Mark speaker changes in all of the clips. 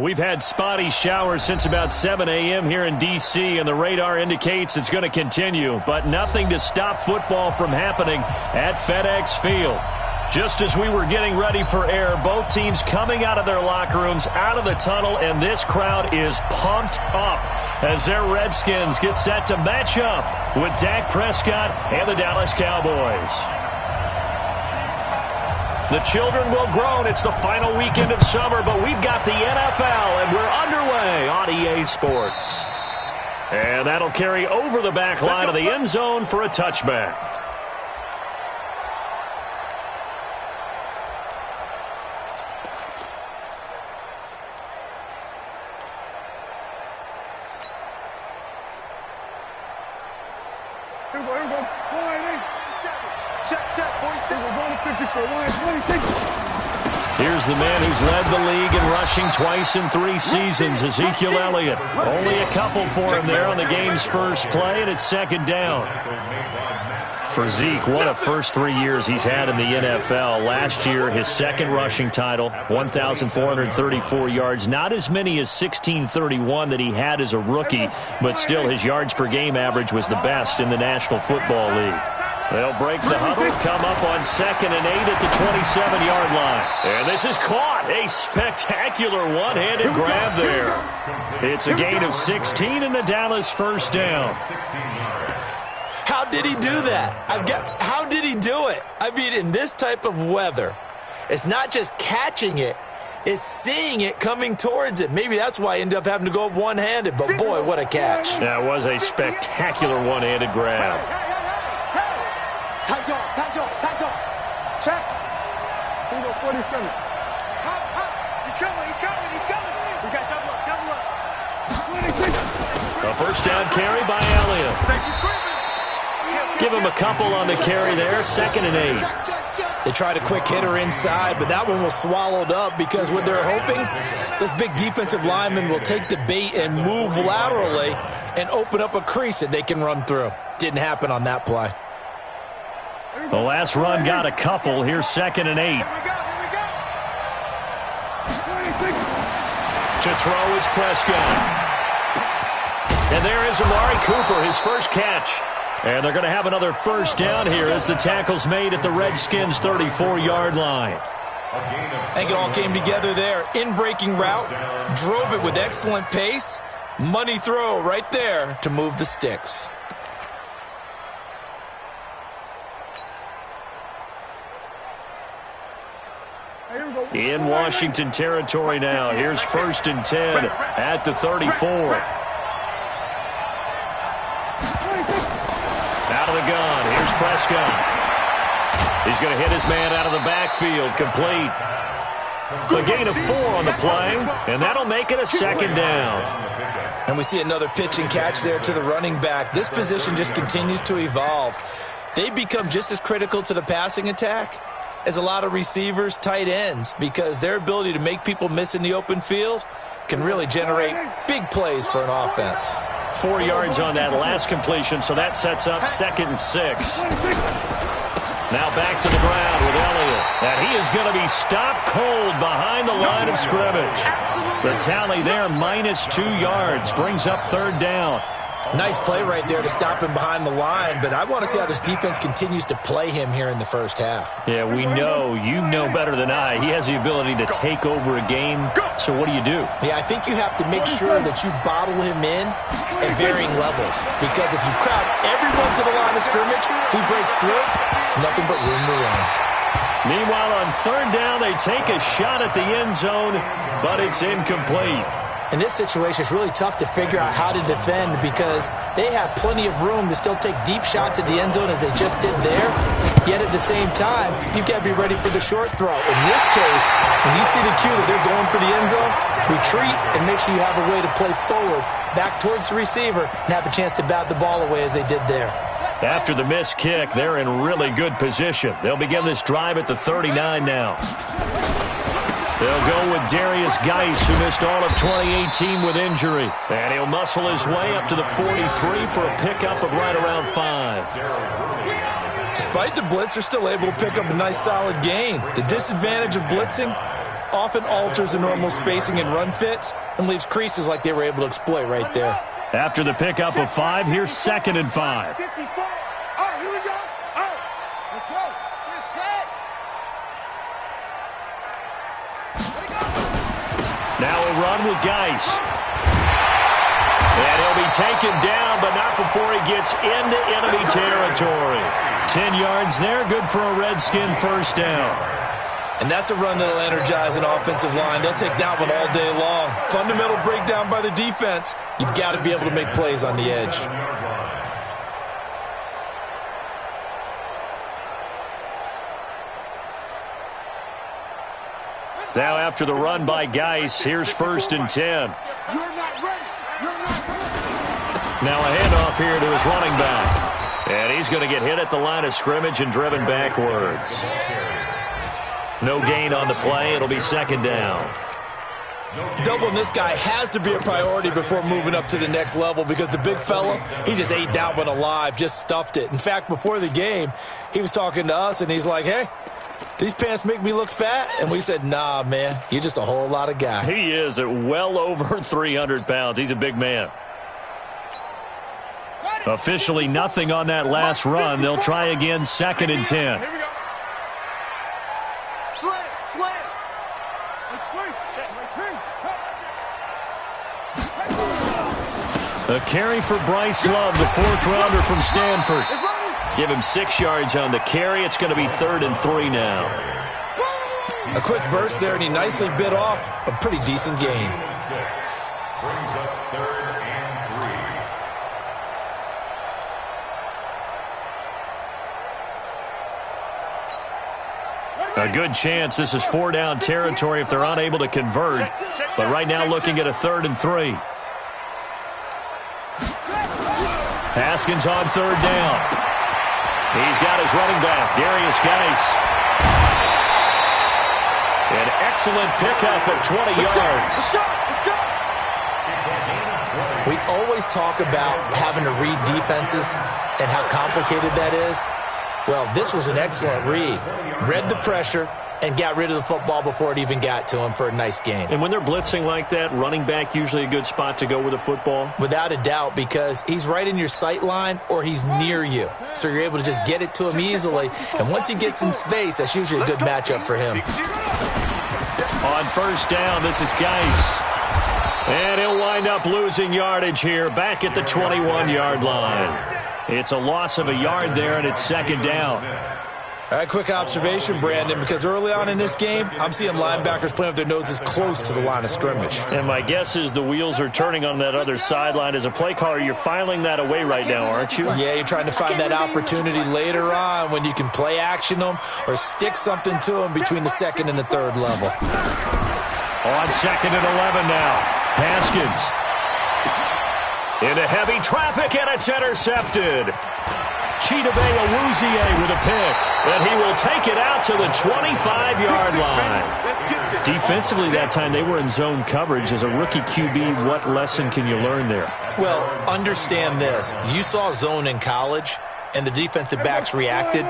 Speaker 1: We've had spotty showers since about 7 a.m. here in D.C., and the radar indicates it's going to continue, but nothing to stop football from happening at FedEx Field. Just as we were getting ready for air, both teams coming out of their locker rooms, out of the tunnel, and this crowd is pumped up as their Redskins get set to match up with Dak Prescott and the Dallas Cowboys. The children will groan. It's the final weekend of summer, but we've got the NFL, and we're underway on EA Sports. And that'll carry over the back line of the end zone for a touchback. Here's the man who's led the league in rushing twice in 3 seasons, Ezekiel Elliott. Only a couple for him there on the game's first play, and it's second down. For Zeke, what a first 3 years he's had in the NFL. Last year, his second rushing title, 1,434 yards. Not as many as 1,631 that he had as a rookie, but still his yards per game average was the best in the National Football League. They'll break the huddle, come up on 2nd and 8 at the 27-yard line. And this is caught. A spectacular one-handed grab there. It's a gain of 16 and the Dallas first down.
Speaker 2: How did he do that? How did he do it? I mean, in this type of weather, it's not just catching it, it's seeing it coming towards it. Maybe that's why he ended up having to go up one-handed, but boy, what a catch.
Speaker 1: That was a spectacular one-handed grab.
Speaker 3: Tight dog. Check. Bingo, 47. He's coming. We got double up.
Speaker 1: A first down carry by Elliott. Give him a couple on the carry there, 2nd and 8.
Speaker 2: They tried a quick hitter inside, but that one was swallowed up because what they're hoping, those big defensive linemen will take the bait and move laterally and open up a crease that they can run through. Didn't happen on that play.
Speaker 1: The last run got a couple. Here's 2nd and 8. To throw is Prescott. And there is Amari Cooper, his first catch. And they're going to have another first down here as the tackle's made at the Redskins' 34-yard line.
Speaker 2: I think it all came together there. In-breaking route, drove it with excellent pace. Money throw right there to move the sticks.
Speaker 1: In Washington territory now. Here's 1st and 10 at the 34. Out of the gun. Here's Prescott. He's going to hit his man out of the backfield. Complete. A gain of 4 on the play, and that'll make it a 2nd down.
Speaker 2: And we see another pitch and catch there to the running back. This position just continues to evolve. They become just as critical to the passing attack as a lot of receivers, tight ends, because their ability to make people miss in the open field can really generate big plays for an offense.
Speaker 1: 4 yards on that last completion, so that sets up 2nd and 6. Now back to the ground with Elliott. And he is going to be stopped cold behind the line of scrimmage. The tally there, -2 yards, brings up 3rd down.
Speaker 2: Nice play right there to stop him behind the line, but I want to see how this defense continues to play him here in the first half.
Speaker 1: Yeah, we know, you know better than I, he has the ability to take over a game, so what do you do?
Speaker 2: Yeah, I think you have to make sure that you bottle him in at varying levels, because if you crowd everyone to the line of scrimmage, if he breaks through, it's nothing but room to run.
Speaker 1: Meanwhile, on 3rd down, they take a shot at the end zone, but it's incomplete.
Speaker 2: In this situation, it's really tough to figure out how to defend because they have plenty of room to still take deep shots at the end zone as they just did there. Yet at the same time, you've got to be ready for the short throw. In this case, when you see the cue that they're going for the end zone, retreat and make sure you have a way to play forward, back towards the receiver, and have a chance to bat the ball away as they did there.
Speaker 1: After the missed kick, they're in really good position. They'll begin this drive at the 39 now. They'll go with Darius Geis, who missed all of 2018 with injury. And he'll muscle his way up to the 43 for a pickup of right around 5.
Speaker 2: Despite the blitz, they're still able to pick up a nice solid gain. The disadvantage of blitzing, often alters the normal spacing and run fits and leaves creases like they were able to exploit right there.
Speaker 1: After the pickup of 5, here's 2nd and 5.
Speaker 3: 54. Oh, here we go. Oh, let's go. We're set.
Speaker 1: Now a run with Geis. And he'll be taken down, but not before he gets into enemy territory. 10 yards there, good for a Redskin first down.
Speaker 2: And that's a run that'll energize an offensive line. They'll take that one all day long. Fundamental breakdown by the defense. You've got to be able to make plays on the edge.
Speaker 1: Now after the run by Geis, here's 1st and 10.
Speaker 3: You're not ready. You're not ready.
Speaker 1: Now a handoff here to his running back. And he's going to get hit at the line of scrimmage and driven backwards. No gain on the play. It'll be 2nd down.
Speaker 2: Doubling this guy has to be a priority before moving up to the next level because the big fella, he just ate that one alive, just stuffed it. In fact, before the game, he was talking to us, and he's like, hey, these pants make me look fat? And we said, nah, man, you're just a whole lot of guy.
Speaker 1: He is at well over 300 pounds. He's a big man. Officially nothing on that last run. They'll try again, 2nd and 10.
Speaker 3: Here we go. Slam.
Speaker 1: A carry for Bryce Love, the 4th-rounder from Stanford. Give him 6 yards on the carry. It's going to be 3rd and 3 now.
Speaker 2: A quick burst there, and he nicely bit off a pretty decent gain.
Speaker 1: A good chance this is 4-down territory if they're unable to convert. But right now looking at a 3rd and 3. Haskins on 3rd down. He's got his running back, Darius Geis. An excellent pickup of 20 yards.
Speaker 2: We always talk about having to read defenses and how complicated that is. Well, this was an excellent read. Read the pressure and got rid of the football before it even got to him for a nice game.
Speaker 1: And when they're blitzing like that, running back usually a good spot to go with the football?
Speaker 2: Without a doubt, because he's right in your sight line or he's near you. So you're able to just get it to him easily. And once he gets in space, that's usually a good matchup for him.
Speaker 1: On 1st down, this is Geis. And he'll wind up losing yardage here back at the 21-yard line. It's a loss of a yard there, and it's 2nd down.
Speaker 2: All right, quick observation, Brandon, because early on in this game, I'm seeing linebackers playing with their noses close to the line of scrimmage.
Speaker 1: And my guess is the wheels are turning on that other sideline. As a play caller, you're filing that away right now, aren't you?
Speaker 2: Yeah, you're trying to find that opportunity later on when you can play action them or stick something to them between the 2nd and the 3rd level.
Speaker 1: On 2nd and 11 now. Haskins. Into heavy traffic, and it's intercepted. Chidobe Awuzie with a pick, and he will take it out to the 25-yard line. Defensively that time, they were in zone coverage. As a rookie QB, what lesson can you learn there?
Speaker 2: Well, understand this. You saw zone in college, and the defensive backs reacted,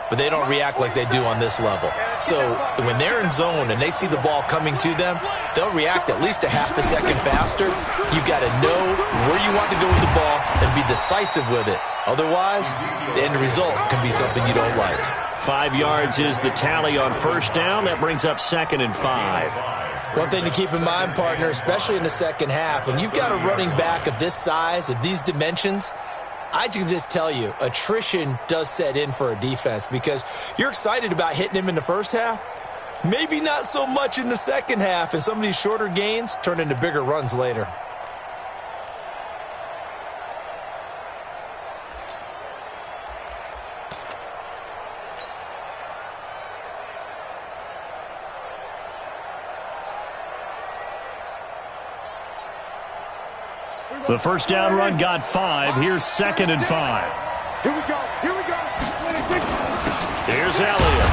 Speaker 2: but they don't react like they do on this level. So when they're in zone and they see the ball coming to them, they'll react at least a half a second faster. You've got to know where you want to go with the ball and be decisive with it. Otherwise, the end result can be something you don't like.
Speaker 1: 5 yards is the tally on 1st down. That brings up 2nd and 5.
Speaker 2: One thing to keep in mind, partner, especially in the second half, when you've got a running back of this size, of these dimensions, I can just tell you, attrition does set in for a defense because you're excited about hitting him in the first half. Maybe not so much in the second half, and some of these shorter gains turn into bigger runs later.
Speaker 1: The 1st down run got 5. Here's 2nd and 5.
Speaker 3: Here we go. Here we go.
Speaker 1: Here's Elliott.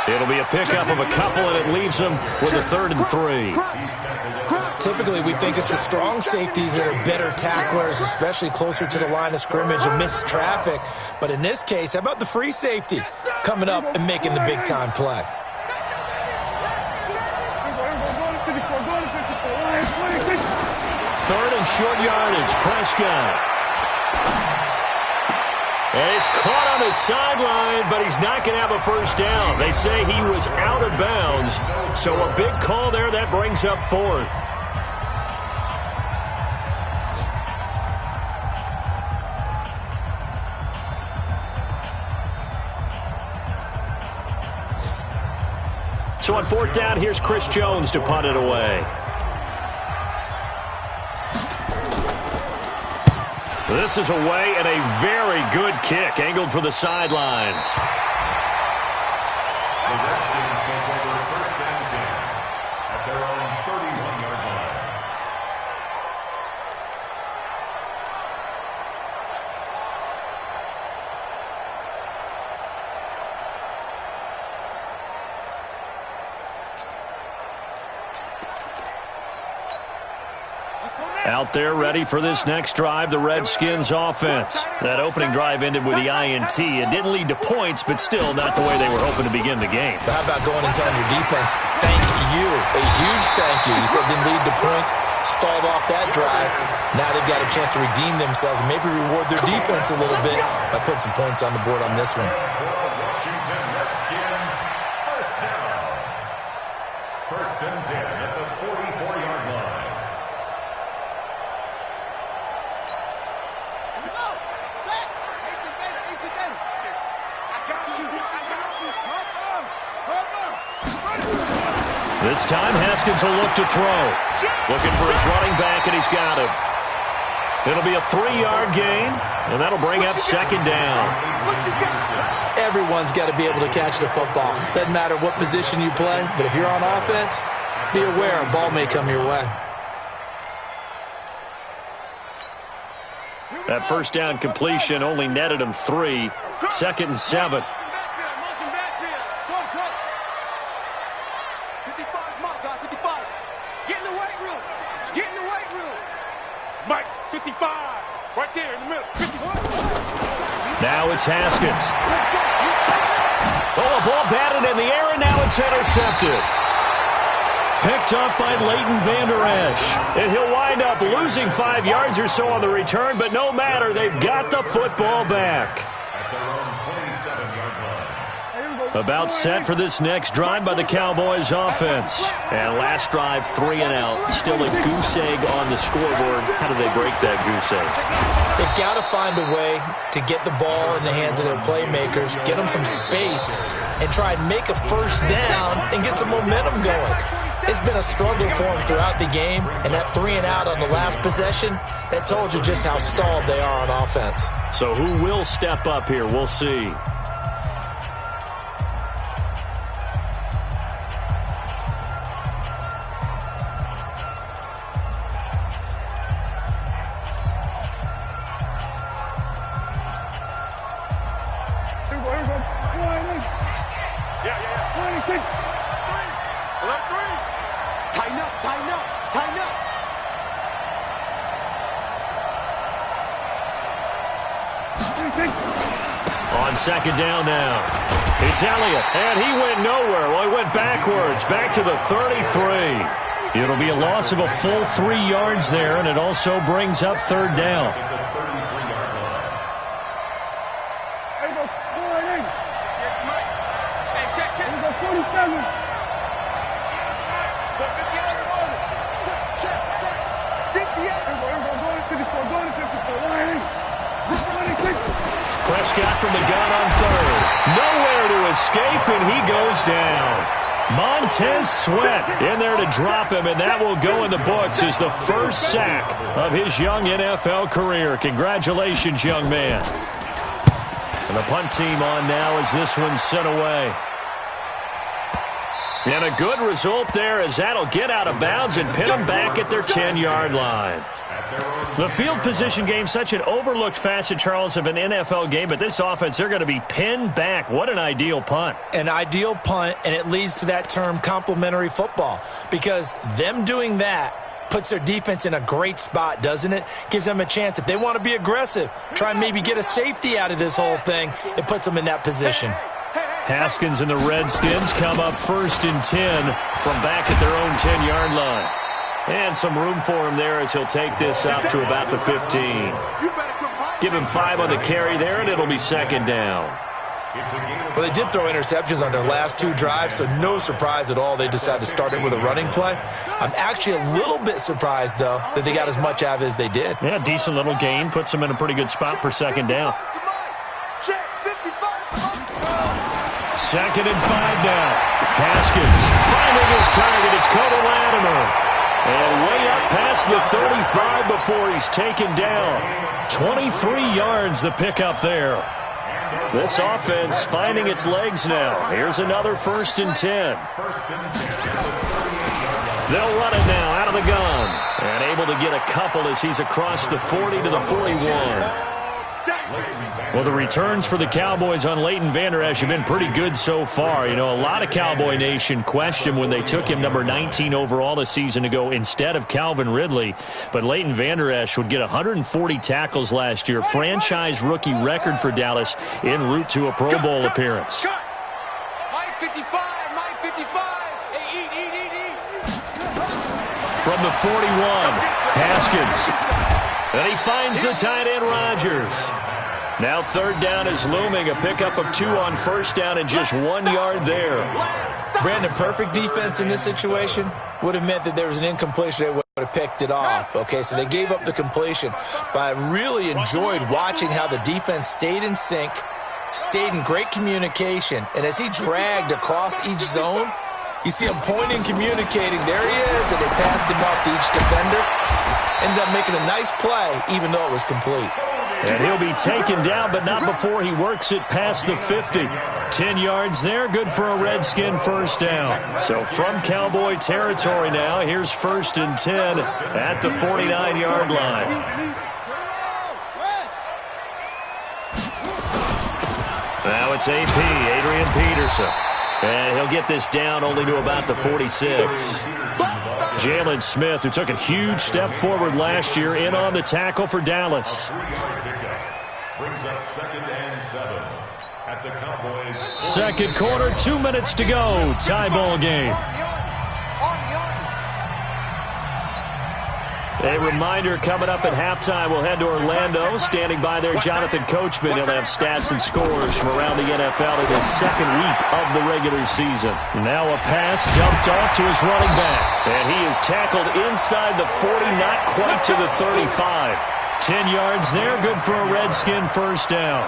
Speaker 1: It'll be a pickup of a couple, and it leaves them with a 3rd and 3.
Speaker 2: Typically, we think it's the strong safeties that are better tacklers, especially closer to the line of scrimmage amidst traffic. But in this case, how about the free safety coming up and making the big-time play?
Speaker 1: some short yardage. Prescott. And he's caught on the sideline, but he's not going to have a first down. They say he was out of bounds, so a big call there. That brings up fourth. So on fourth down, here's Chris Jones to punt it away. This is away and a very good kick, angled for the sidelines.
Speaker 4: The Redskins take over first and 10 at their own 31-yard line.
Speaker 1: Out there ready for this next drive, the Redskins offense. That opening drive ended with the INT. It didn't lead to points, but still not the way they were hoping to begin the game.
Speaker 2: But how about going and telling your defense, thank you, a huge thank you. You said it didn't lead to points, stalled off that drive. Now they've got a chance to redeem themselves and maybe reward their defense a little bit by putting some points on the board on this one.
Speaker 4: Washington Redskins, first down. First and 10 at the 44-yard line.
Speaker 1: This time, Haskins will look to throw. Looking for his running back, and he's got him. It'll be a 3-yard gain, and that'll bring up second down.
Speaker 2: Everyone's got to be able to catch the football. Doesn't matter what position you play, but if you're on offense, be aware a ball may come your way.
Speaker 1: That first down completion only netted him 3. Second and 7.
Speaker 3: Right there in the middle.
Speaker 1: Now it's Haskins. Oh, a ball batted in the air, and now it's intercepted. Picked up by Leighton Vander Esch. And he'll wind up losing 5 yards or so on the return, but no matter, they've got the football back.
Speaker 4: At their own 27-yard line.
Speaker 1: About set for this next drive by the Cowboys offense. And last drive, 3 and out. Still a goose egg on the scoreboard. How do they break that goose egg?
Speaker 2: They've got to find a way to get the ball in the hands of their playmakers, get them some space, and try and make a first down and get some momentum going. It's been a struggle for them throughout the game, and that 3 and out on the last possession, that told you just how stalled they are on offense.
Speaker 1: So who will step up here? We'll see. On second down now. It's Elliott, and he went nowhere. Well, he went backwards, back to the 33. It'll be a loss of a full 3 yards there, and it also brings up third down. Prescott from the gun on third. Nowhere to escape, and he goes down. Montez Sweat in there to drop him, and that will go in the books as the first sack of his young NFL career. Congratulations, young man. And the punt team on now as this one's sent away. And a good result there as that'll get out of bounds and pin them back at their 10-yard line. The field position game, such an overlooked facet, Charles, of an NFL game, but this offense, they're going to be pinned back. What an ideal punt.
Speaker 2: An ideal punt, and it leads to that term complementary football, because them doing that puts their defense in a great spot, doesn't it? Gives them a chance. If they want to be aggressive, try and maybe get a safety out of this whole thing, it puts them in that position.
Speaker 1: Haskins and the Redskins come up first and 10 from back at their own 10-yard line. And some room for him there as he'll take this up to about the 15. Give him 5 on the carry there, and it'll be second down.
Speaker 2: Well, they did throw interceptions on their last 2 drives, so no surprise at all they decided to start it with a running play. I'm actually a little bit surprised, though, that they got as much out of it as they did.
Speaker 1: Yeah, decent little gain. Puts them in a pretty good spot for second down. Second and 5 now. Haskins finding his target. It's Cody Latimer. And way up past the 35 before he's taken down. 23 yards the pickup there. This offense finding its legs now. Here's another 1st and 10. They'll run it now out of the gun. And able to get a couple as he's across the 40 to the 41. Well, the returns for the Cowboys on Leighton Vander Esch have been pretty good so far. You know, a lot of Cowboy Nation questioned when they took him number 19 overall a season ago instead of Calvin Ridley. But Leighton Vander Esch would get 140 tackles last year, franchise rookie record for Dallas en route to a Pro Bowl appearance.
Speaker 3: Mike 55, Mike 55. Hey, eat.
Speaker 1: From the 41, Haskins. And he finds the tight end, Rodgers. Now 3rd down is looming. A pickup of 2 on 1st down and just 1 yard there.
Speaker 2: Brandon, perfect defense in this situation would have meant that there was an incompletion. They would have picked it off. Okay, so they gave up the completion. But I really enjoyed watching how the defense stayed in sync, stayed in great communication. And as he dragged across each zone, you see him pointing, communicating. There he is, and they passed him off to each defender. Ended up making a nice play, even though it was complete.
Speaker 1: And he'll be taken down, but not before he works it past the 50. 10 yards there, good for a Redskin 1st down. So from Cowboy territory now, here's 1st and 10 at the 49-yard line. Now it's AP, Adrian Peterson. And he'll get this down only to about the 46. Jalen Smith, who took a huge step forward last year, in on the tackle for Dallas.
Speaker 4: Brings up 2nd and 7 at the Cowboys.
Speaker 1: Second quarter, 2 minutes to go. Tie ball game. A reminder coming up at halftime, we'll head to Orlando. Standing by there, Jonathan Coachman. He'll have stats and scores from around the NFL in his 2nd week of the regular season. Now a pass dumped off to his running back. And he is tackled inside the 40, not quite to the 35. 10 yards there, good for a Redskin 1st down.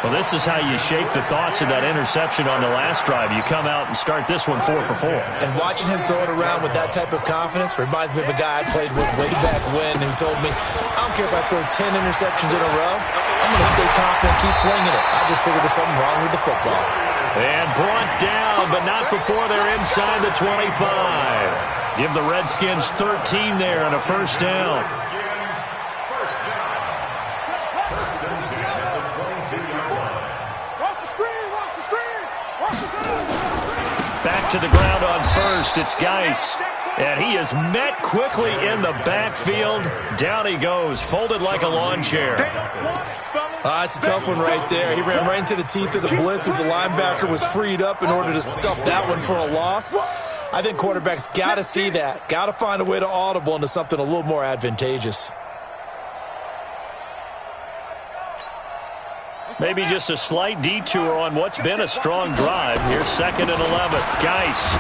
Speaker 1: Well, this is how you shake the thoughts of that interception on the last drive. You come out and start this one 4 for 4.
Speaker 2: And watching him throw it around with that type of confidence reminds me of a guy I played with way back when who told me, I don't care if I throw 10 interceptions in a row. I'm going to stay confident, keep flinging it. I just figured there's something wrong with the football.
Speaker 1: And brought down, but not before they're inside the 25. Give the Redskins 13 there and a 1st down. Back to the ground on 1st. It's Geis. And he is met quickly in the backfield. Down he goes, folded like a lawn chair.
Speaker 2: It's a tough one right there. He ran right into the teeth of the blitz as the linebacker was freed up in order to stuff that one for a loss. I think quarterbacks got to see that. Got to find a way to audible into something a little more advantageous.
Speaker 1: Maybe just a slight detour on what's been a strong drive. Here's 2nd and 11. Geis.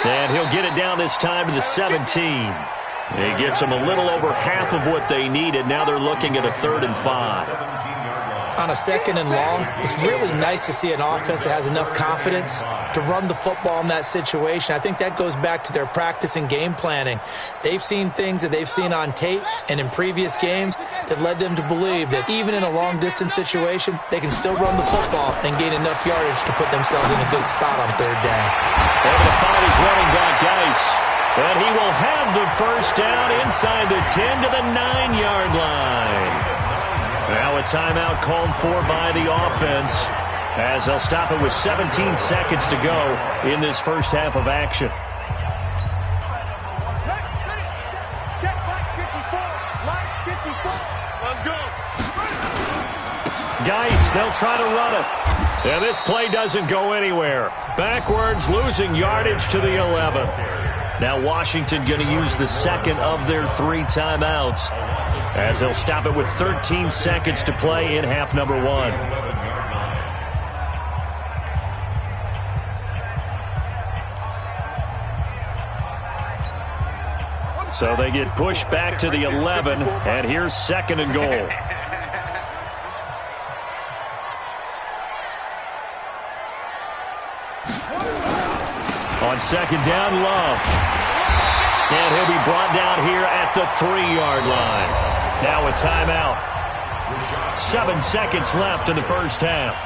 Speaker 1: And he'll get it down this time to the 17. He gets them a little over half of what they needed. Now they're looking at a 3rd and 5.
Speaker 2: On a 2nd and long, it's really nice to see an offense that has enough confidence to run the football in that situation. I think that goes back to their practice and game planning. They've seen things that they've seen on tape and in previous games that led them to believe that even in a long-distance situation, they can still run the football and gain enough yardage to put themselves in a good spot on 3rd down.
Speaker 1: Over to find his running back, Geis. And he will have the 1st down inside the 10 to the 9-yard line. Now a timeout called for by the offense as they'll stop it with 17 seconds to go in this first half of action.
Speaker 3: Check line 54. Line 54. Let's go.
Speaker 1: Geis, they'll try to run it. And this play doesn't go anywhere. Backwards, losing yardage to the 11. Now Washington going to use the second of their 3 timeouts as they'll stop it with 13 seconds to play in half number 1. So they get pushed back to the 11, and here's 2nd and goal. On 2nd down, Love. And he'll be brought down here at the 3-yard line. Now a timeout. 7 seconds left in the first half.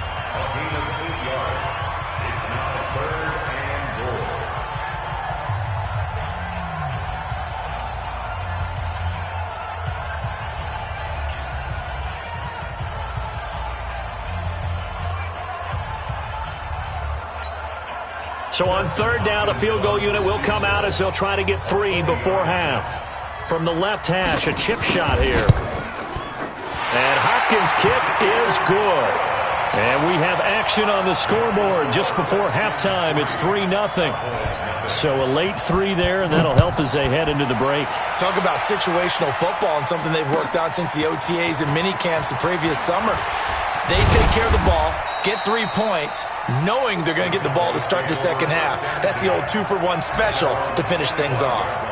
Speaker 1: So on 3rd down, the field goal unit will come out as they'll try to get 3 before half. From the left hash, a chip shot here. And Hopkins' kick is good. And we have action on the scoreboard just before halftime. It's 3-0. So a late 3 there, and that'll help as they head into the break.
Speaker 2: Talk about situational football and something they've worked on since the OTAs and mini camps the previous summer. They take care of the ball, get 3 points, knowing they're going to get the ball to start the second half. That's the old 2-for-1 special to finish things off.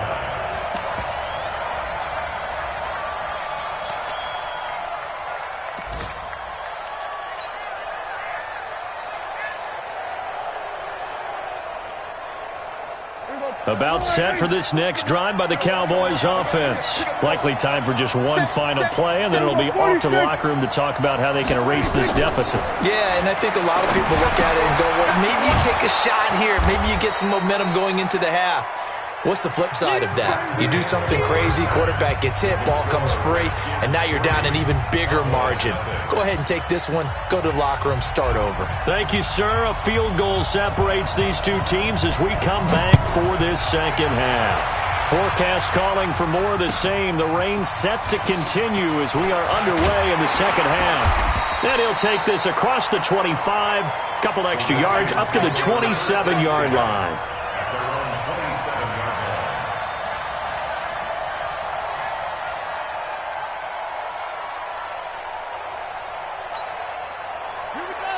Speaker 1: About set for this next drive by the Cowboys offense. Likely time for just one final play, and then it'll be off to the locker room to talk about how they can erase this deficit.
Speaker 2: Yeah, and I think a lot of people look at it and go, well, maybe you take a shot here. Maybe you get some momentum going into the half. What's the flip side of that? You do something crazy, quarterback gets hit, ball comes free, and now you're down an even bigger margin. Go ahead and take this one, go to the locker room, start over.
Speaker 1: Thank you, sir. A field goal separates these two teams as we come back for this second half. Forecast calling for more of the same. The rain set to continue as we are underway in the second half. Then he'll take this across the 25, couple extra yards up to the 27-yard line.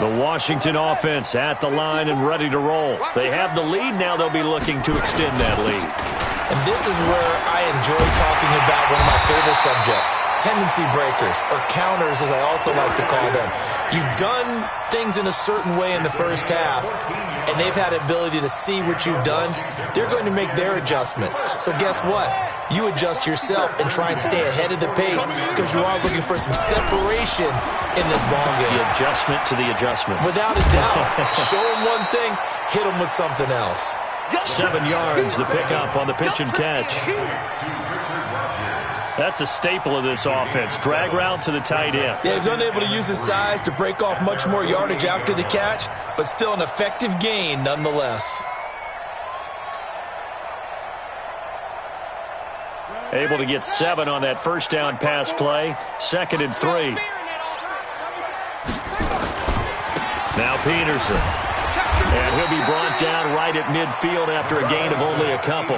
Speaker 1: The Washington offense at the line and ready to roll. They have the lead. Now they'll be looking to extend that lead.
Speaker 2: And this is where I enjoy talking about one of my favorite subjects, tendency breakers, or counters as I also like to call them. You've done things in a certain way in the first half, and they've had the ability to see what you've done. They're going to make their adjustments. So guess what? You adjust yourself and try and stay ahead of the pace because you are looking for some separation in this ball game.
Speaker 1: The adjustment to the adjustment.
Speaker 2: Without a doubt. Show them one thing, hit them with something else.
Speaker 1: 7 yards, the pickup on the pitch and catch. That's a staple of this offense. Drag route to the tight end.
Speaker 2: Yeah, he's unable to use his size to break off much more yardage after the catch, but still an effective gain nonetheless.
Speaker 1: Able to get 7 on that first down pass play. 2nd and 3. Now Peterson. And he'll be brought down right at midfield after a gain of only a couple.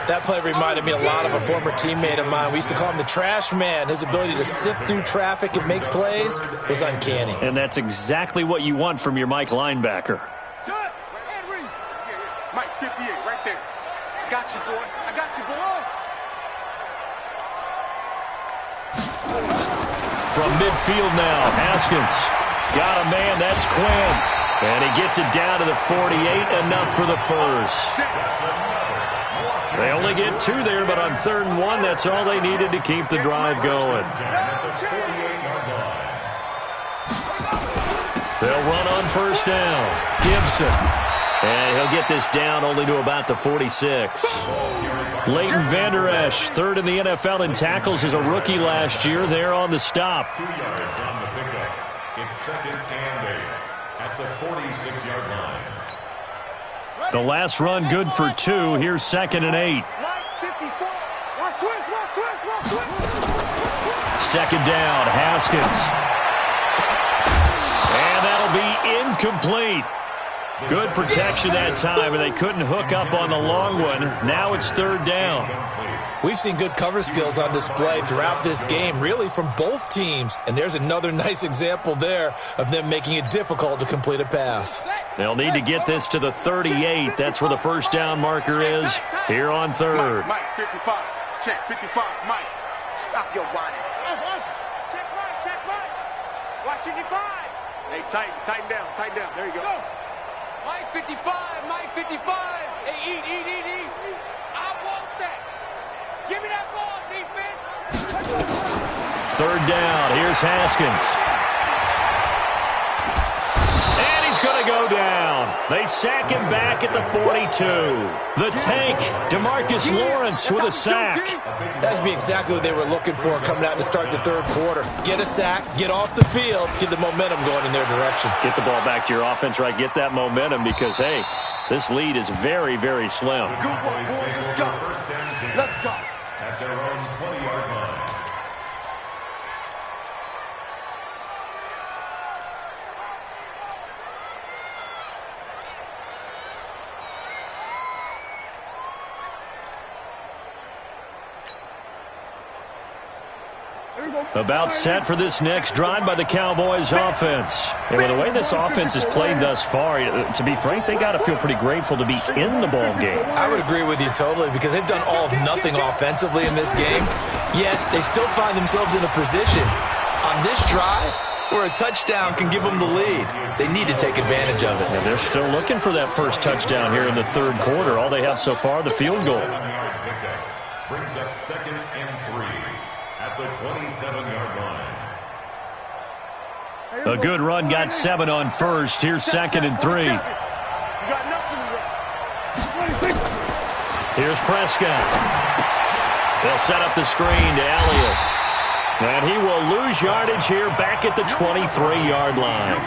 Speaker 2: That play reminded me a lot of a former teammate of mine. We used to call him the trash man. His ability to sift through traffic and make plays was uncanny.
Speaker 1: And that's exactly what you want from your Mike linebacker.
Speaker 3: Mike 58 right there. Got you, boy. I got you, boy.
Speaker 1: From midfield now, Haskins. Got a man, that's Quinn. And he gets it down to the 48, enough for the first. They only get 2 there, but on 3rd and 1, that's all they needed to keep the drive going. They'll run on first down. Gibson. And he'll get this down only to about the 46. Leighton Vander Esch, 3rd in the NFL in tackles as a rookie last year. There on the stop.
Speaker 4: 2 yards on the pickup. It's 2nd and 8 at the 46-yard line.
Speaker 1: The last run good for 2. Here's 2nd and 8. 2nd down, Haskins. And that'll be incomplete. Good protection that time, and they couldn't hook up on the long one. Now it's third down.
Speaker 2: We've seen good cover skills on display throughout this game, really from both teams. And there's another nice example there of them making it difficult to complete a pass.
Speaker 1: They'll need to get this to the 38. That's where the first down marker is here on third.
Speaker 3: Mike, 55. Check, 55. Mike, stop your whining.
Speaker 5: Check right. Watch it, 5. Hey, tighten down. There you go.
Speaker 3: Mike, 55. Mike, 55. Hey, eat.
Speaker 5: I want that. Give me that ball, defense.
Speaker 1: Third down. Here's Haskins. And he's going to go down. They sack him back at the 42. The tank, DeMarcus Lawrence with a sack.
Speaker 2: That'd be exactly what they were looking for coming out to start the third quarter. Get a sack, get off the field, get the momentum going in their direction.
Speaker 1: Get the ball back to your offense, right? Get that momentum because, hey, this lead is very, very slim.
Speaker 3: Good one, boy. Let's go.
Speaker 4: At their own 20-yard line.
Speaker 1: About set for this next drive by the Cowboys offense. And with the way this offense has played thus far, to be frank, they got to feel pretty grateful to be in the ball game.
Speaker 2: I would agree with you totally because they've done all of nothing offensively in this game, yet they still find themselves in a position on this drive where a touchdown can give them the lead. They need to take advantage of it.
Speaker 1: And they're still looking for that first touchdown here in the third quarter. All they have so far, the field goal.
Speaker 4: Brings up 2nd and 3 at the 27-yard line.
Speaker 1: A good run got 7 on first. Here's 2nd and 3.
Speaker 3: You got nothing left.
Speaker 1: Here's Prescott. They'll set up the screen to Elliott. And he will lose yardage here back at the 23-yard line.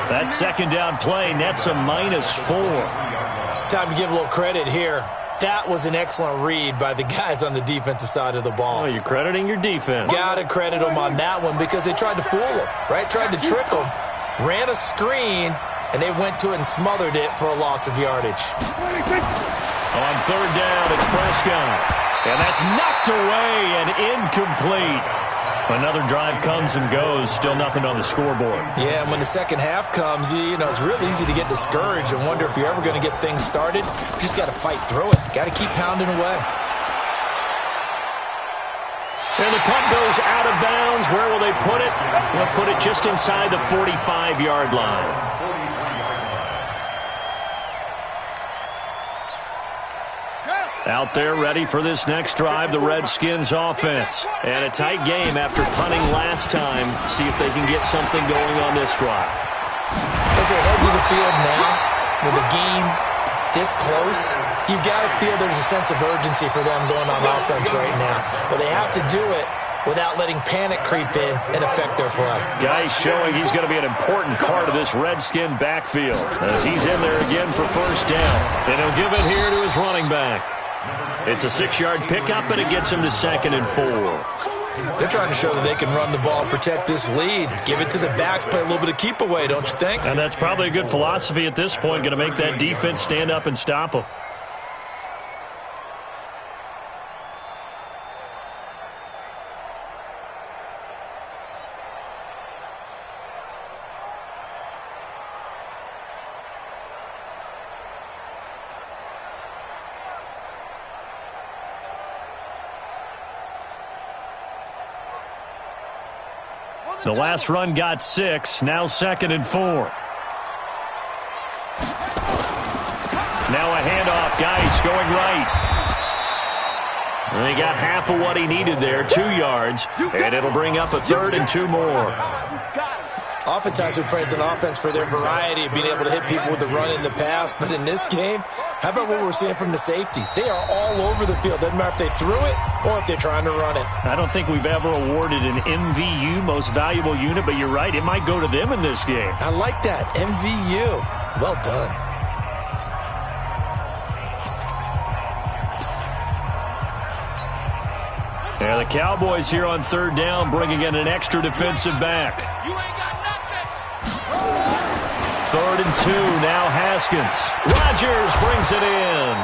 Speaker 1: That second down play nets a -4.
Speaker 2: Time to give a little credit here. That was an excellent read by the guys on the defensive side of the ball.
Speaker 1: Oh, you're crediting your defense.
Speaker 2: Got to credit them on that one because they tried to fool them, right? Tried to trick them, ran a screen, and they went to it and smothered it for a loss of yardage.
Speaker 1: On third down, it's Prescott. And that's knocked away and incomplete. Another drive comes and goes, still nothing on the scoreboard.
Speaker 2: Yeah, and when the second half comes, you know, it's real easy to get discouraged and wonder if you're ever going to get things started. You just got to fight through it. Got to keep pounding away.
Speaker 1: And the punt goes out of bounds. Where will they put it? They'll put it just inside the 45-yard line. Out there ready for this next drive, the Redskins offense. And a tight game after punting last time. See if they can get something going on this drive.
Speaker 2: As they head to the field now, with the game this close, you've got to feel there's a sense of urgency for them going on offense right now. But they have to do it without letting panic creep in and affect their play.
Speaker 1: Guy's showing he's going to be an important part of this Redskin backfield as he's in there again for first down. And he'll give it here to his running back. It's a 6-yard pickup, and it gets him to 2nd and 4.
Speaker 2: They're trying to show that they can run the ball, protect this lead, give it to the backs, play a little bit of keep away, don't you think?
Speaker 1: And that's probably a good philosophy at this point, going to make that defense stand up and stop them. The last run got 6, now 2nd and 4. Now a handoff, Geis going right. And he got half of what he needed there, 2 yards, and it'll bring up a 3rd and 2 more.
Speaker 2: Oftentimes we praise an offense for their variety of being able to hit people with the run in the pass, but in this game, how about what we're seeing from the safeties? They are all over the field. Doesn't matter if they threw it or if they're trying to run it.
Speaker 1: I don't think we've ever awarded an MVU, most valuable unit, but you're right, it might go to them in this game.
Speaker 2: I like that, MVU. Well done.
Speaker 1: Yeah, the Cowboys here on third down bringing in an extra defensive back. 3rd and 2. Now Haskins. Rodgers brings it in.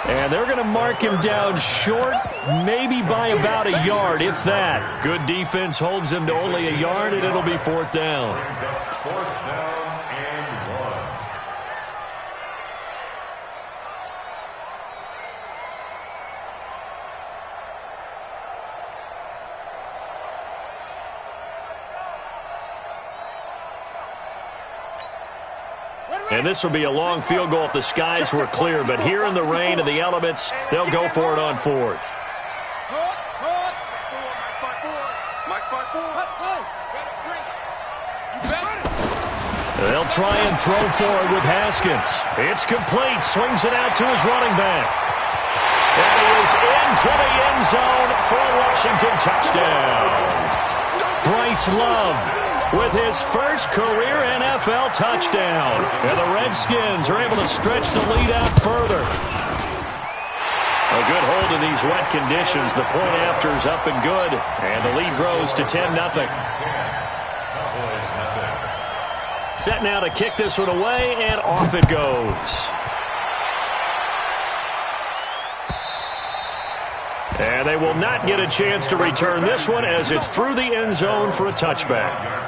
Speaker 1: And they're going to mark him down short, maybe by about a yard, if that. Good defense holds him to only a yard, and it'll be 4th down.
Speaker 4: 4th down and 1.
Speaker 1: And this will be a long field goal if the skies were clear. But here in the rain and the elements, they'll go for it on 4th. They'll try and throw forward with Haskins. It's complete. Swings it out to his running back. And he is into the end zone for a Washington touchdown. Bryce Love with his first career NFL touchdown. And the Redskins are able to stretch the lead out further. A good hold in these wet conditions. The point after is up and good. And the lead grows to 10-0. Set now to kick this one away, and off it goes. And they will not get a chance to return this one as it's through the end zone for a touchback.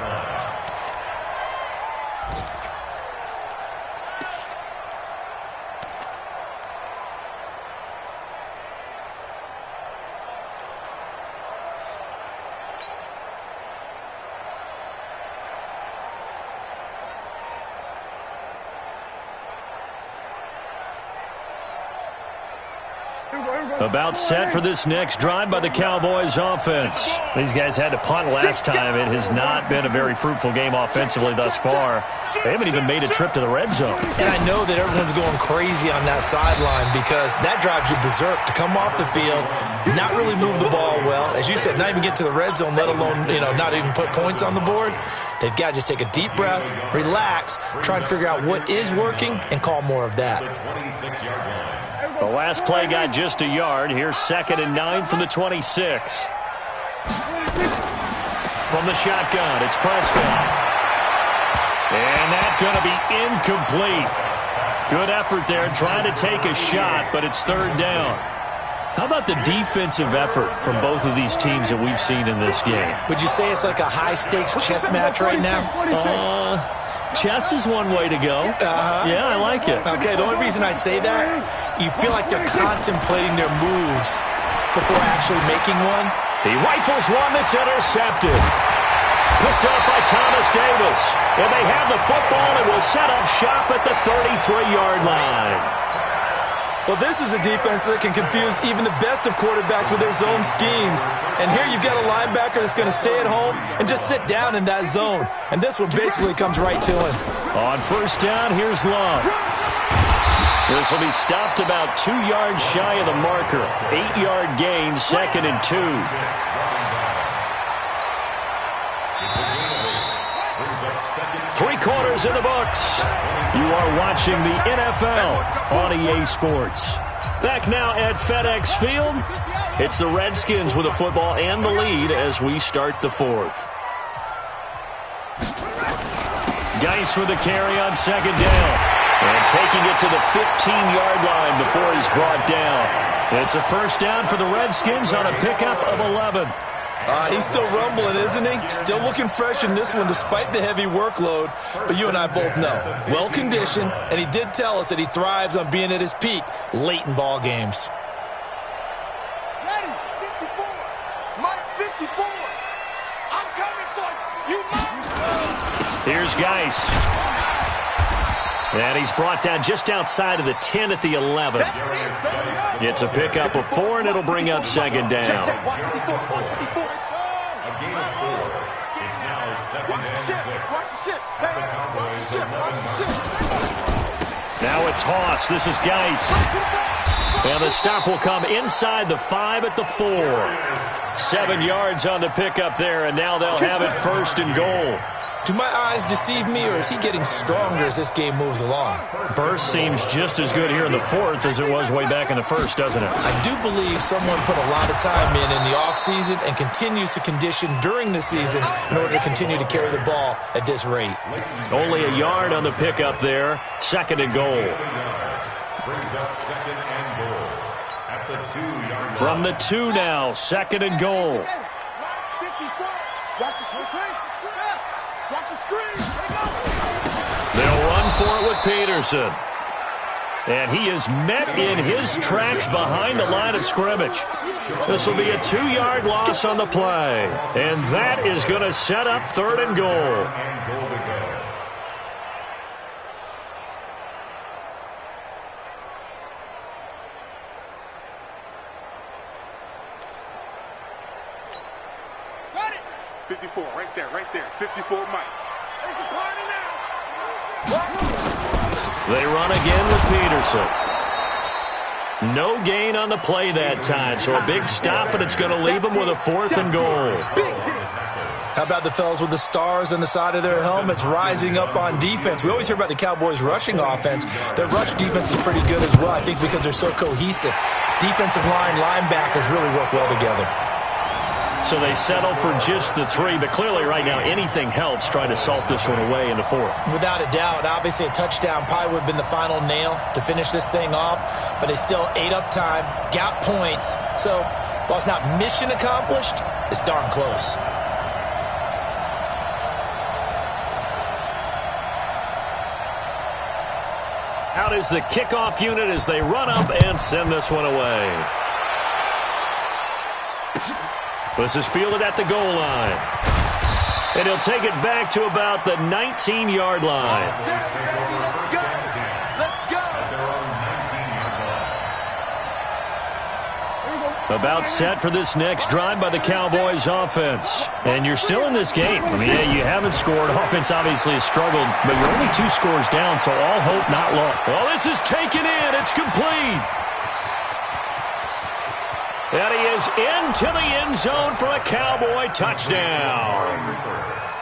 Speaker 1: About set for this next drive by the Cowboys offense. These guys had to punt last time. It has not been a very fruitful game offensively thus far. They haven't even made a trip to the red zone.
Speaker 2: And I know that everyone's going crazy on that sideline because that drives you berserk to come off the field, not really move the ball well. As you said, not even get to the red zone, let alone, not even put points on the board. They've got to just take a deep breath, relax, try and figure out what is working, and call more of that.
Speaker 1: The last play got just a yard. Here's 2nd and 9 from the 26. From the shotgun, it's Prescott. And that's going to be incomplete. Good effort there trying to take a shot, but it's 3rd down. How about the defensive effort from both of these teams that we've seen in this game?
Speaker 2: Would you say it's like a high-stakes chess match right now?
Speaker 1: Chess is one way to go. Yeah, I like it.
Speaker 2: Okay, the only reason I say that, you feel like they're contemplating their moves before actually making one.
Speaker 1: He rifles one that's intercepted. Picked up by Thomas Davis. And they have the football and will set up shop at the 33-yard line.
Speaker 2: Well, this is a defense that can confuse even the best of quarterbacks with their zone schemes. And here you've got a linebacker that's going to stay at home and just sit down in that zone. And this one basically comes right to him.
Speaker 1: On 1st down, here's Love. This will be stopped about 2 yards shy of the marker. 8-yard gain, 2nd and 2. Three-quarters in the books. You are watching the NFL on EA Sports. Back now at FedEx Field. It's the Redskins with the football and the lead as we start the 4th. Geis with the carry on 2nd down. And taking it to the 15-yard line before he's brought down. It's a 1st down for the Redskins on a pickup of 11.
Speaker 2: He's still rumbling, isn't he? Still looking fresh in this one despite the heavy workload. But you and I both know, well-conditioned, and he did tell us that he thrives on being at his peak late in ball games.
Speaker 3: Ready, 54. Mike 54. I'm coming for you.
Speaker 1: Here's Geis. And he's brought down just outside of the 10 at the 11. It's a pickup of 4, and it'll bring up 2nd down. Now a toss. This is Geis. And the stop will come inside the 5 at the 4. 7 yards on the pickup there, and now they'll have it 1st and goal.
Speaker 2: Do my eyes deceive me, or is he getting stronger as this game moves along?
Speaker 1: Burst seems just as good here in the fourth as it was way back in the first, doesn't it?
Speaker 2: I do believe someone put a lot of time in the offseason and continues to condition during the season in order to continue to carry the ball at this rate.
Speaker 1: Only a yard on the pickup there. Second and goal.
Speaker 4: Brings up second and goal at the 2-yard line.
Speaker 1: From the 2 now, second and goal.
Speaker 3: 54. Watch the screen. Watch the screen. Let it go.
Speaker 1: They'll run for it with Peterson. And he is met in his tracks behind the line of scrimmage. This will be a 2-yard loss on the play. And that is going to set up third and goal.
Speaker 4: And goal to go.
Speaker 3: Got it.
Speaker 5: 54, right there. 54, Mike.
Speaker 3: It's a party now.
Speaker 1: They run again with Peterson. No gain on the play that time, so a big stop, and it's going to leave them with a fourth and goal.
Speaker 2: How about the fellas with the stars on the side of their helmets rising up on defense? We always hear about the Cowboys' rushing offense. Their rush defense is pretty good as well, I think, because they're so cohesive. Defensive line, linebackers really work well together.
Speaker 1: So they settle for just the 3, but clearly right now anything helps trying to salt this one away in the fourth.
Speaker 2: Without a doubt, obviously a touchdown probably would have been the final nail to finish this thing off, but they still ate up time, got points. So while it's not mission accomplished, it's darn close.
Speaker 1: Out is the kickoff unit as they run up and send this one away. This is fielded at the goal line. And he'll take it back to about the 19-yard line.
Speaker 3: Let's go.
Speaker 1: About set for this next drive by the Cowboys offense. And you're still in this game. I mean, yeah, you haven't scored. Offense obviously has struggled, but you're only 2 scores down, so all hope not lost. Well, this is taken in. It's complete. And he is into the end zone for a Cowboy touchdown.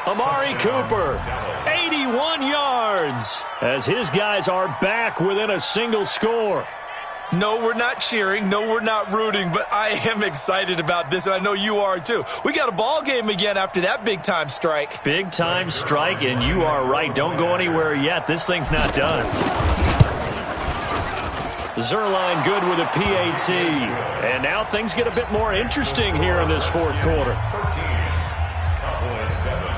Speaker 1: Amari Cooper, 81 yards, as his guys are back within a single score.
Speaker 2: No, we're not cheering. No, we're not rooting, but I am excited about this, and I know you are too. We got a ball game again after that big-time strike.
Speaker 1: Big-time strike, and you are right. Don't go anywhere yet. This thing's not done. Zerline good with a PAT. And now things get a bit more interesting here in this fourth quarter.
Speaker 4: 13, Cowboys 7.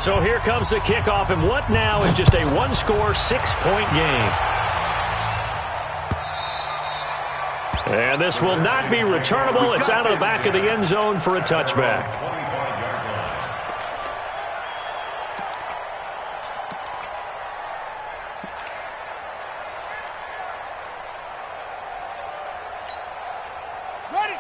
Speaker 1: So here comes the kickoff, and what now is just a one-score, 6-point game. And this will not be returnable. It's out of the back of the end zone for a touchback.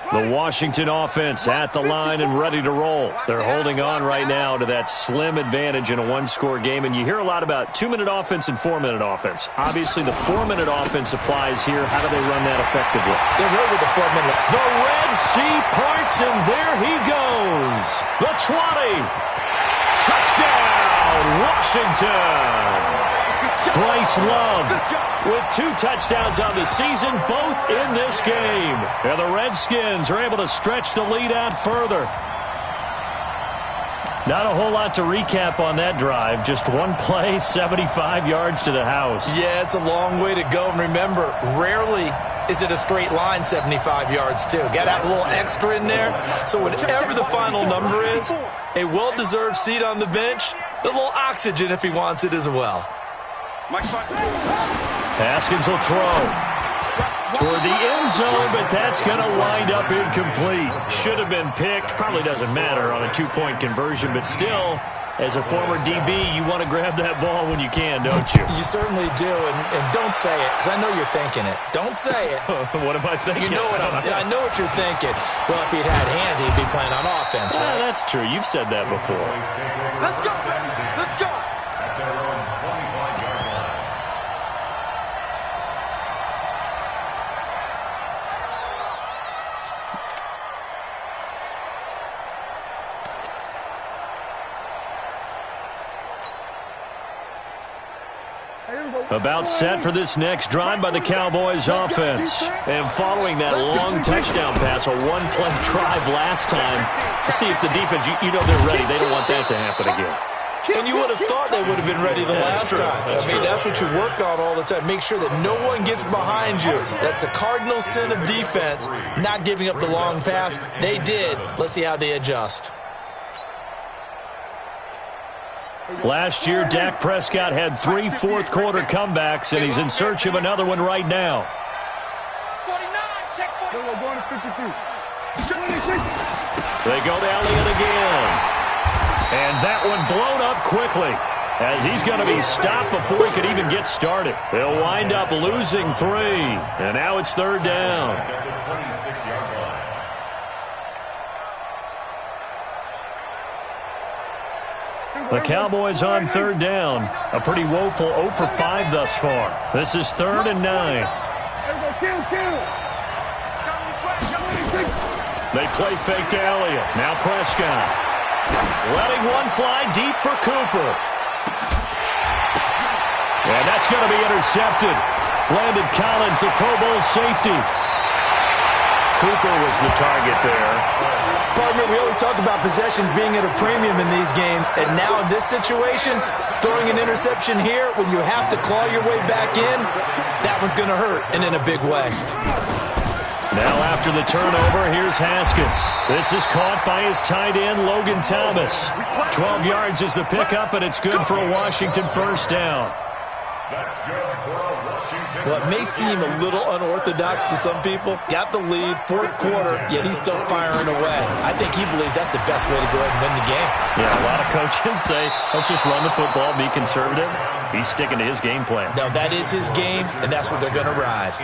Speaker 1: The Washington offense at the line and ready to roll. They're holding on right now to that slim advantage in a one-score game. And you hear a lot about 2-minute offense and 4-minute offense. Obviously, the 4-minute offense applies here. How do they run that effectively?
Speaker 2: They're right with the 4-minute.
Speaker 1: The Red Sea parts, and there he goes. The 20. Touchdown, Washington. Bryce Love with 2 touchdowns on the season, both in this game. And the Redskins are able to stretch the lead out further. Not a whole lot to recap on that drive. Just one play, 75 yards to the house.
Speaker 2: Yeah, it's a long way to go. And remember, rarely is it a straight line 75 yards, too. Got to have a little extra in there. So whatever the final number is, a well-deserved seat on the bench, a little oxygen if he wants it as well.
Speaker 1: Haskins will throw toward the end zone, but that's going to wind up incomplete. Should have been picked. Probably doesn't matter on a 2-point conversion, but still, As a former DB, you want to grab that ball when you can, don't you?
Speaker 2: You certainly do, and don't say it, because I know you're thinking it. Don't say it.
Speaker 1: What am I thinking?
Speaker 2: You know I know what you're thinking. Well, if he'd had hands, he'd be playing on offense, right?
Speaker 1: That's true. You've said that before.
Speaker 3: Let's go. Let's go.
Speaker 4: At their own 25-yard line.
Speaker 1: About set for this next drive by the Cowboys offense. And following that long touchdown pass, a one-play drive last time, to see if the defense, you know they're ready. They don't want that to happen again.
Speaker 2: And you would have thought they would have been ready the last time. That's what you work on all the time. Make sure that no one gets behind you. That's the cardinal sin of defense, not giving up the long pass. They did. Let's see how they adjust.
Speaker 1: Last year, Dak Prescott had 3 fourth-quarter comebacks, and he's in search of another one right now.
Speaker 5: 49, check 40.
Speaker 3: We're going to 52.
Speaker 1: They go to Elliott again. And that one blown up quickly, as he's going to be stopped before he could even get started. They'll wind up losing 3, and now it's third down.
Speaker 4: At the 26-yard line.
Speaker 1: The Cowboys on third down. A pretty woeful 0 for 5 thus far. This is 3rd and 9. They play fake to Elliott. Now Prescott. Letting one fly deep for Cooper. And that's going to be intercepted. Landon Collins, the Pro Bowl safety. Cooper was the target there.
Speaker 2: Partner, we always talk about possessions being at a premium in these games, and now in this situation, throwing an interception here when you have to claw your way back in, that one's going to hurt, and in a big way.
Speaker 1: Now after the turnover, here's Haskins. This is caught by his tight end, Logan Thomas. 12 yards is the pickup, and it's good for a Washington first down.
Speaker 4: That's good for a Washington.
Speaker 2: Well, it may seem a little unorthodox to some people. Got the lead, 4th quarter, yet he's still firing away. I think he believes that's the best way to go ahead and win the game.
Speaker 1: Yeah, a lot of coaches say, let's just run the football, be conservative. He's sticking to his game plan.
Speaker 2: No, that is his game, and that's what they're going to ride.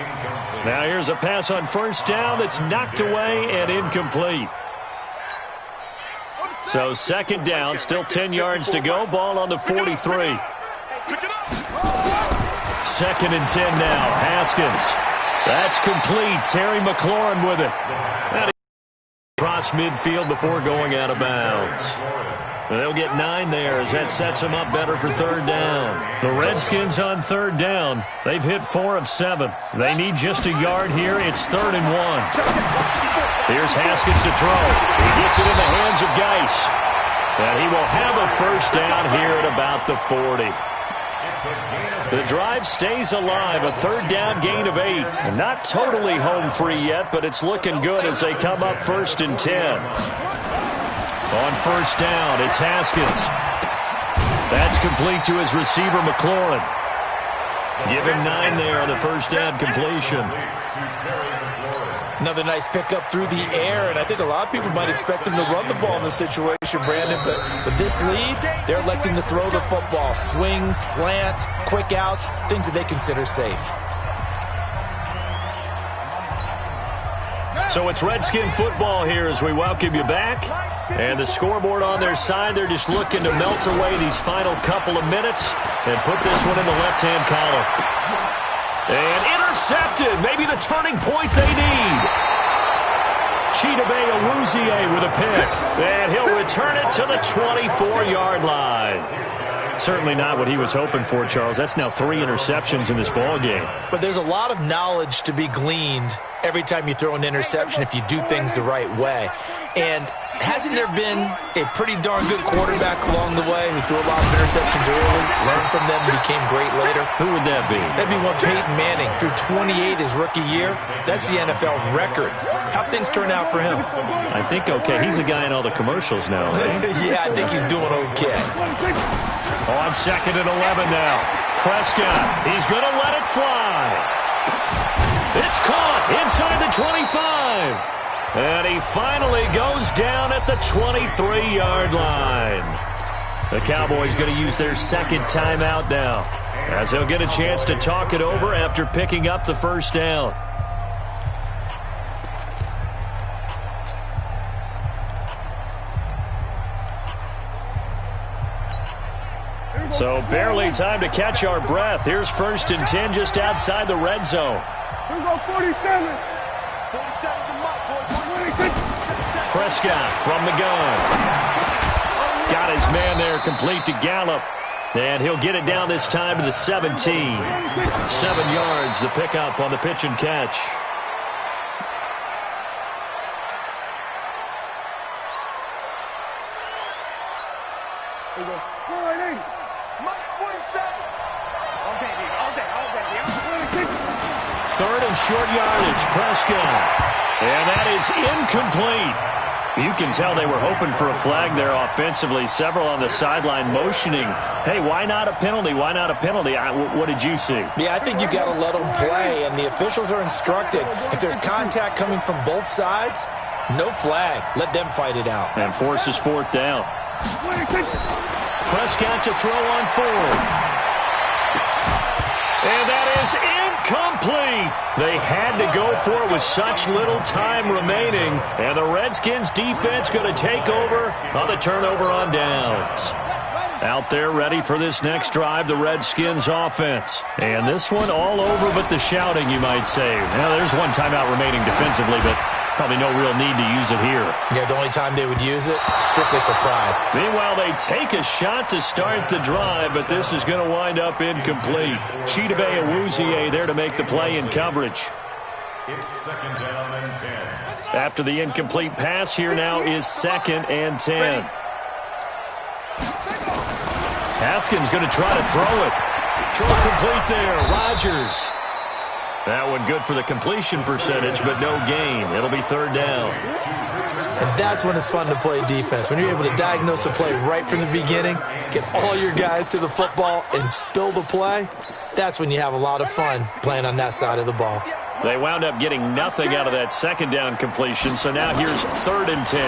Speaker 1: Now here's a pass on first down that's knocked away and incomplete. So 2nd down, still 10 yards to go. Ball on the 43. 2nd and 10 now. Haskins. That's complete. Terry McLaurin with it. Across midfield before going out of bounds. They'll get 9 there as that sets them up better for 3rd down. The Redskins on 3rd down. They've hit 4 of 7. They need just a yard here. It's 3rd and 1. Here's Haskins to throw. He gets it in the hands of Geis. And he will have a first down here at about the 40. The drive stays alive, a 3rd down gain of 8. And not totally home free yet, but it's looking good as they come up 1st and 10. On first down, it's Haskins. That's complete to his receiver, McLaurin. Give him 9 there on the first down completion.
Speaker 2: Another nice pickup through the air, and I think a lot of people might expect him to run the ball in this situation, Brandon, but with this lead, they're electing to throw the football. Swings, slants, quick outs, things that they consider safe.
Speaker 1: So it's Redskin football here as we welcome you back. And the scoreboard on their side, they're just looking to melt away these final couple of minutes and put this one in the left-hand column. And intercepted. Maybe the turning point they need. Chidobe Awuzie with a pick. And he'll return it to the 24-yard line. Certainly not what he was hoping for, Charles. That's now 3 interceptions in this ball game.
Speaker 2: But there's a lot of knowledge to be gleaned every time you throw an interception if you do things the right way. And hasn't there been a pretty darn good quarterback along the way who threw a lot of interceptions early, learned from them, and became great later?
Speaker 1: Who would that be?
Speaker 2: That'd be one Peyton Manning. Threw 28 his rookie year. That's the NFL record. How'd things turn out for him?
Speaker 1: I think okay. He's a guy in all the commercials now, right?
Speaker 2: Yeah, I think he's doing okay.
Speaker 1: On 2nd and 11 now. Prescott, he's going to let it fly. It's caught inside the 25. And he finally goes down at the 23-yard line. The Cowboys going to use their second timeout now, as they'll get a chance to talk it over after picking up the first down. So barely time to catch our breath. Here's 1st and 10 just outside the red zone.
Speaker 3: Here we go, 47.
Speaker 1: Prescott from the gun. Got his man there complete to Gallup. And he'll get it down this time to the 17. 7 yards, the pickup on the pitch and catch.
Speaker 3: Here we go. Score at 80. Mike 47. All day, baby. All day. All day.
Speaker 1: 3rd and short yardage, Prescott. And that is incomplete. You can tell they were hoping for a flag there offensively. Several on the sideline motioning, hey, why not a penalty? Why not a penalty? What did you see?
Speaker 2: Yeah, I think you got to let them play, and the officials are instructed. If there's contact coming from both sides, no flag. Let them fight it out.
Speaker 1: And forces 4th down. Prescott to throw on 4th. And that is incomplete. They had to go for it with such little time remaining. And the Redskins defense going to take over on the turnover on downs. Out there ready for this next drive, the Redskins offense. And this one all over but the shouting, you might say. Now, there's one timeout remaining defensively, but probably no real need to use it here.
Speaker 2: Yeah, the only time they would use it, strictly for pride.
Speaker 1: Meanwhile, they take a shot to start the drive, but this is going to wind up incomplete. Chidobe Awuzie there to make the play in coverage.
Speaker 4: It's 2nd down and 10.
Speaker 1: After the incomplete pass, here now is 2nd and 10. Haskins going to try to throw it. Throw complete there. Rodgers. That one good for the completion percentage, but no gain. It'll be 3rd down.
Speaker 2: And that's when it's fun to play defense. When you're able to diagnose a play right from the beginning, get all your guys to the football, and spill the play, that's when you have a lot of fun playing on that side of the ball.
Speaker 1: They wound up getting nothing out of that 2nd down completion, so now here's 3rd and 10.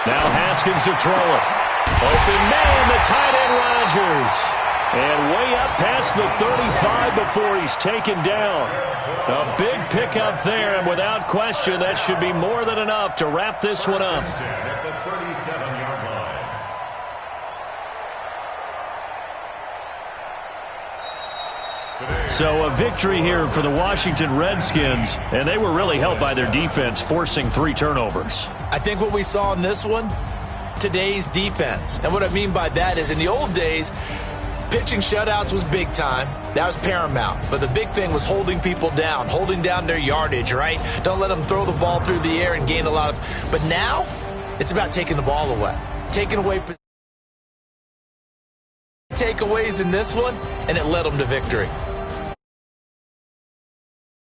Speaker 1: Now Haskins to throw it. Open man, the tight end Rodgers. And way up past the 35 before he's taken down. A big pickup there, and without question, that should be more than enough to wrap this one up.
Speaker 4: At the 37-yard line.
Speaker 1: So a victory here for the Washington Redskins, and they were really helped by their defense, forcing 3 turnovers.
Speaker 2: I think what we saw in this one, today's defense. And what I mean by that is in the old days, pitching shutouts was big time. That was paramount. But the big thing was holding people down, holding down their yardage, right? Don't let them throw the ball through the air and gain a lot of... But now, it's about taking the ball away. Taking away takeaways in this one, and it led them to victory.